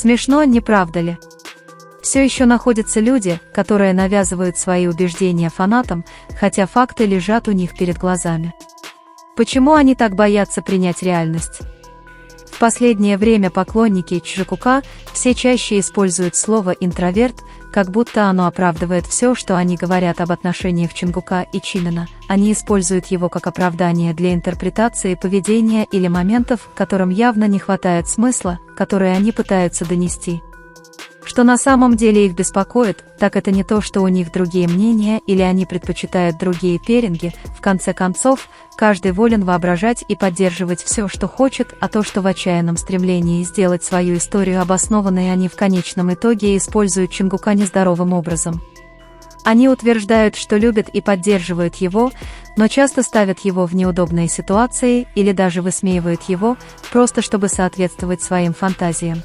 Смешно, не правда ли? Все еще находятся люди, которые навязывают свои убеждения фанатам, хотя факты лежат у них перед глазами. Почему они так боятся принять реальность? В последнее время поклонники Чжикука все чаще используют слово «интроверт», как будто оно оправдывает все, что они говорят об отношениях Чонгука и Чимина. Они используют его как оправдание для интерпретации поведения или моментов, которым явно не хватает смысла, которые они пытаются донести. Что на самом деле их беспокоит, так это не то, что у них другие мнения или они предпочитают другие пэринги. В конце концов, каждый волен воображать и поддерживать все, что хочет, а то, что в отчаянном стремлении сделать свою историю обоснованной, они в конечном итоге используют Чонгука нездоровым образом. Они утверждают, что любят и поддерживают его, но часто ставят его в неудобные ситуации или даже высмеивают его, просто чтобы соответствовать своим фантазиям.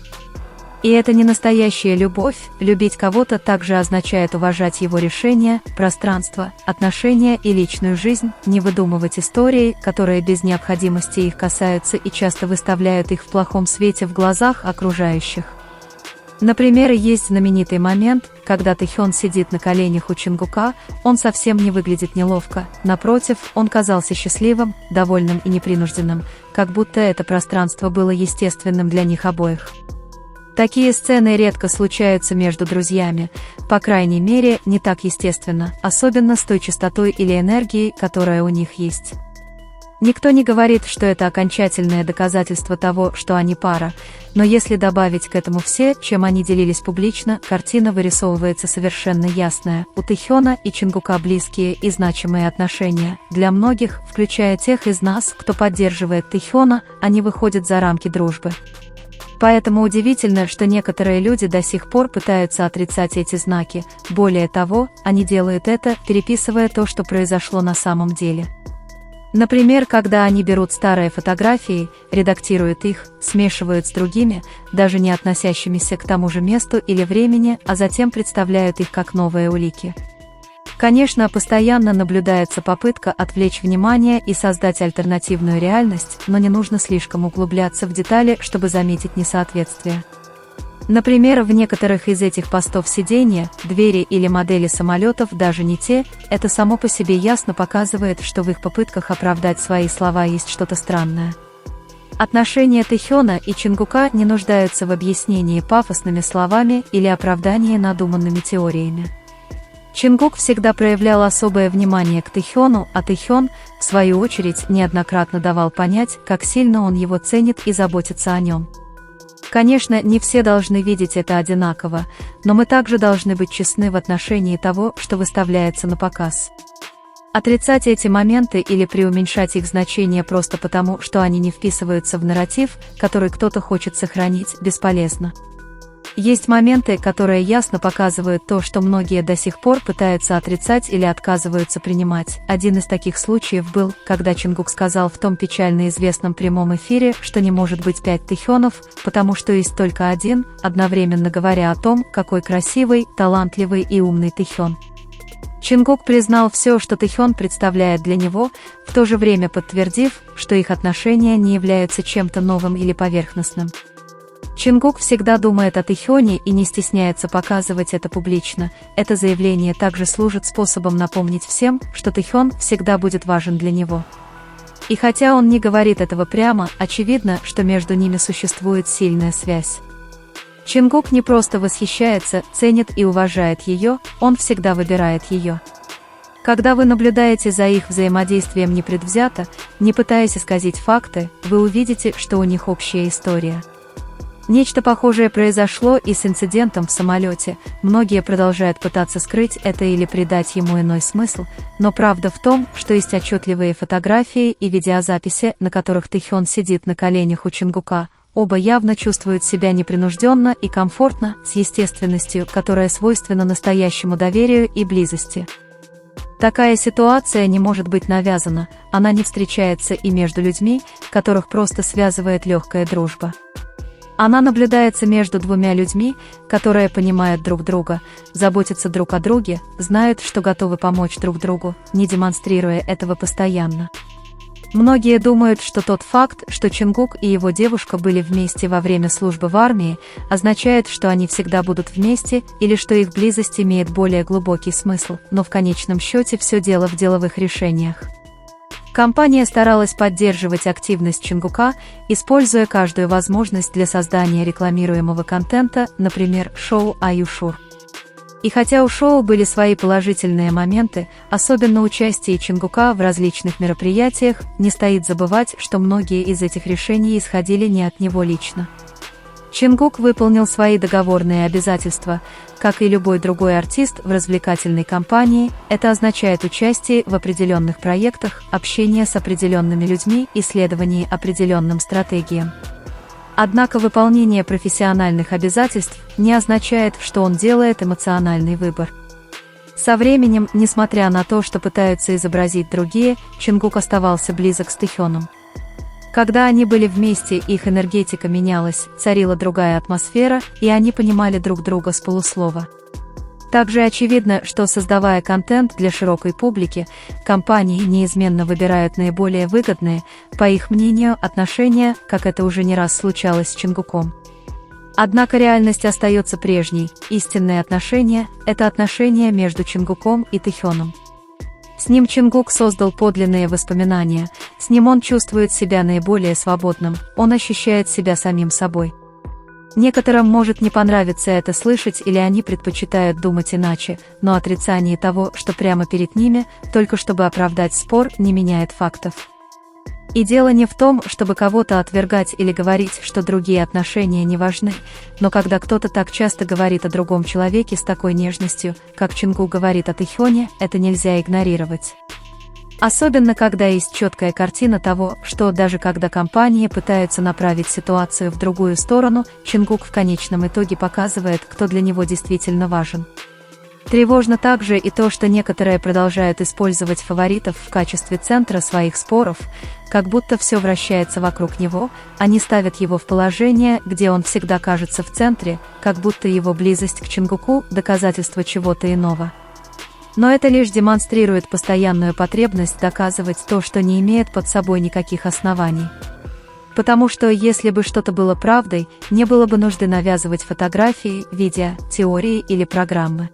И это не настоящая любовь. Любить кого-то также означает уважать его решения, пространство, отношения и личную жизнь, не выдумывать истории, которые без необходимости их касаются и часто выставляют их в плохом свете в глазах окружающих. Например, есть знаменитый момент, когда Тэхён сидит на коленях у Чонгука, он совсем не выглядит неловко, напротив, он казался счастливым, довольным и непринужденным, как будто это пространство было естественным для них обоих. Такие сцены редко случаются между друзьями, по крайней мере, не так естественно, особенно с той частотой или энергией, которая у них есть. Никто не говорит, что это окончательное доказательство того, что они пара, но если добавить к этому все, чем они делились публично, картина вырисовывается совершенно ясная. У Тэхёна и Чонгука близкие и значимые отношения. Для многих, включая тех из нас, кто поддерживает Тэхёна, они выходят за рамки дружбы. Поэтому удивительно, что некоторые люди до сих пор пытаются отрицать эти знаки. Более того, они делают это, переписывая то, что произошло на самом деле. Например, когда они берут старые фотографии, редактируют их, смешивают с другими, даже не относящимися к тому же месту или времени, а затем представляют их как новые улики. Конечно, постоянно наблюдается попытка отвлечь внимание и создать альтернативную реальность, но не нужно слишком углубляться в детали, чтобы заметить несоответствие. Например, в некоторых из этих постов сиденья, двери или модели самолетов даже не те, это само по себе ясно показывает, что в их попытках оправдать свои слова есть что-то странное. Отношения Тэхёна и Чонгука не нуждаются в объяснении пафосными словами или оправдании надуманными теориями. Чонгук всегда проявлял особое внимание к Тэхёну, а Тэхён, в свою очередь, неоднократно давал понять, как сильно он его ценит и заботится о нем. Конечно, не все должны видеть это одинаково, но мы также должны быть честны в отношении того, что выставляется на показ. Отрицать эти моменты или преуменьшать их значение просто потому, что они не вписываются в нарратив, который кто-то хочет сохранить, бесполезно. Есть моменты, которые ясно показывают то, что многие до сих пор пытаются отрицать или отказываются принимать. Один из таких случаев был, когда Чонгук сказал в том печально известном прямом эфире, что не может быть 5 Тэхёнов, потому что есть только один, одновременно говоря о том, какой красивый, талантливый и умный Тэхён. Чонгук признал все, что Тэхён представляет для него, в то же время подтвердив, что их отношения не являются чем-то новым или поверхностным. Чонгук всегда думает о Тэхёне и не стесняется показывать это публично. Это заявление также служит способом напомнить всем, что Тэхён всегда будет важен для него. И хотя он не говорит этого прямо, очевидно, что между ними существует сильная связь. Чонгук не просто восхищается, ценит и уважает ее, он всегда выбирает ее. Когда вы наблюдаете за их взаимодействием непредвзято, не пытаясь исказить факты, вы увидите, что у них общая история. Нечто похожее произошло и с инцидентом в самолете. Многие продолжают пытаться скрыть это или придать ему иной смысл, но правда в том, что есть отчетливые фотографии и видеозаписи, на которых Тэхён сидит на коленях у Чонгука. Оба явно чувствуют себя непринужденно и комфортно, с естественностью, которая свойственна настоящему доверию и близости. Такая ситуация не может быть навязана, она не встречается и между людьми, которых просто связывает легкая дружба. Она наблюдается между двумя людьми, которые понимают друг друга, заботятся друг о друге, знают, что готовы помочь друг другу, не демонстрируя этого постоянно. Многие думают, что тот факт, что Чингук и его девушка были вместе во время службы в армии, означает, что они всегда будут вместе, или что их близость имеет более глубокий смысл, но в конечном счете все дело в деловых решениях. Компания старалась поддерживать активность Чингука, используя каждую возможность для создания рекламируемого контента, например, шоу «Are You Sure?». И хотя у шоу были свои положительные моменты, особенно участие Чингука в различных мероприятиях, не стоит забывать, что многие из этих решений исходили не от него лично. Чингук выполнил свои договорные обязательства, как и любой другой артист в развлекательной компании. Это означает участие в определенных проектах, общение с определенными людьми и следование определенным стратегиям. Однако выполнение профессиональных обязательств не означает, что он делает эмоциональный выбор. Со временем, несмотря на то, что пытаются изобразить другие, Чингук оставался близок с Тэхёном. Когда они были вместе, их энергетика менялась, царила другая атмосфера, и они понимали друг друга с полуслова. Также очевидно, что, создавая контент для широкой публики, компании неизменно выбирают наиболее выгодные, по их мнению, отношения, как это уже не раз случалось с Чингуком. Однако реальность остается прежней. Истинные отношения – это отношения между Чингуком и Тэхёном. С ним Чингук создал подлинные воспоминания, с ним он чувствует себя наиболее свободным, он ощущает себя самим собой. Некоторым может не понравиться это слышать, или они предпочитают думать иначе, но отрицание того, что прямо перед ними, только чтобы оправдать спор, не меняет фактов. И дело не в том, чтобы кого-то отвергать или говорить, что другие отношения не важны, но когда кто-то так часто говорит о другом человеке с такой нежностью, как Чингук говорит о Тэхёне, это нельзя игнорировать. Особенно, когда есть четкая картина того, что даже когда компании пытаются направить ситуацию в другую сторону, Чингук в конечном итоге показывает, кто для него действительно важен. Тревожно также и то, что некоторые продолжают использовать фаворитов в качестве центра своих споров, как будто все вращается вокруг него, они ставят его в положение, где он всегда кажется в центре, как будто его близость к Чингуку – доказательство чего-то иного. Но это лишь демонстрирует постоянную потребность доказывать то, что не имеет под собой никаких оснований. Потому что если бы что-то было правдой, не было бы нужды навязывать фотографии, видео, теории или программы.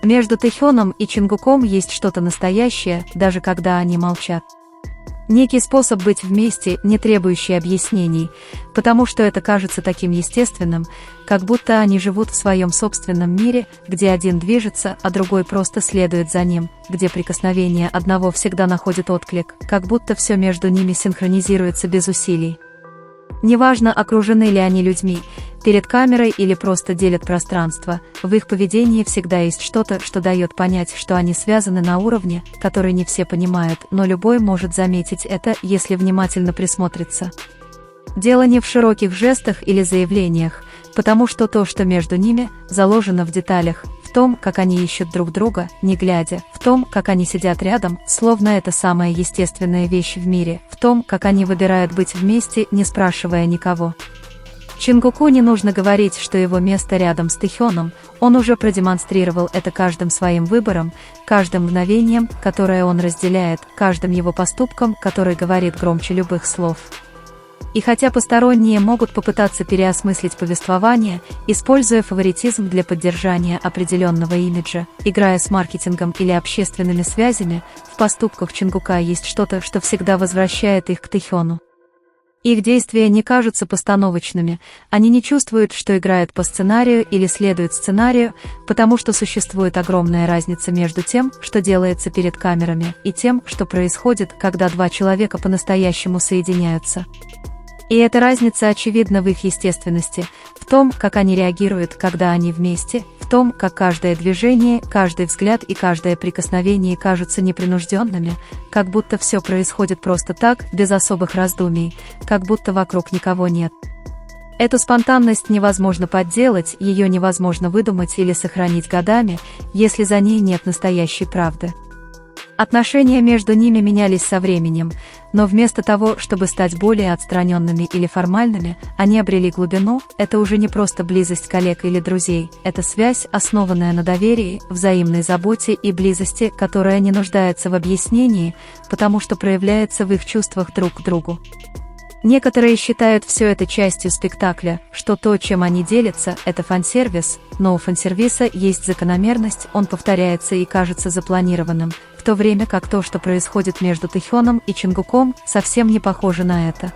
Между Тэхёном и Чингуком есть что-то настоящее, даже когда они молчат. Некий способ быть вместе, не требующий объяснений, потому что это кажется таким естественным, как будто они живут в своем собственном мире, где один движется, а другой просто следует за ним, где прикосновение одного всегда находит отклик, как будто все между ними синхронизируется без усилий. Неважно, окружены ли они людьми, перед камерой или просто делят пространство, в их поведении всегда есть что-то, что дает понять, что они связаны на уровне, который не все понимают, но любой может заметить это, если внимательно присмотрится. Дело не в широких жестах или заявлениях, потому что то, что между ними, заложено в деталях, в том, как они ищут друг друга, не глядя, в том, как они сидят рядом, словно это самая естественная вещь в мире, в том, как они выбирают быть вместе, не спрашивая никого. Чингуку не нужно говорить, что его место рядом с Тэхёном, он уже продемонстрировал это каждым своим выбором, каждым мгновением, которое он разделяет, каждым его поступком, который говорит громче любых слов. И хотя посторонние могут попытаться переосмыслить повествование, используя фаворитизм для поддержания определенного имиджа, играя с маркетингом или общественными связями, в поступках Чингука есть что-то, что всегда возвращает их к Тэхёну. Их действия не кажутся постановочными, они не чувствуют, что играют по сценарию или следуют сценарию, потому что существует огромная разница между тем, что делается перед камерами, и тем, что происходит, когда два человека по-настоящему соединяются. И эта разница очевидна в их естественности, в том, как они реагируют, когда они вместе, в том, как каждое движение, каждый взгляд и каждое прикосновение кажутся непринужденными, как будто все происходит просто так, без особых раздумий, как будто вокруг никого нет. Эту спонтанность невозможно подделать, ее невозможно выдумать или сохранить годами, если за ней нет настоящей правды. Отношения между ними менялись со временем, но вместо того, чтобы стать более отстраненными или формальными, они обрели глубину. Это уже не просто близость коллег или друзей, это связь, основанная на доверии, взаимной заботе и близости, которая не нуждается в объяснении, потому что проявляется в их чувствах друг к другу. Некоторые считают все это частью спектакля, что то, чем они делятся, это фан-сервис, но у фан-сервиса есть закономерность, он повторяется и кажется запланированным, в то время как то, что происходит между Тэхёном и Чонгуком, совсем не похоже на это.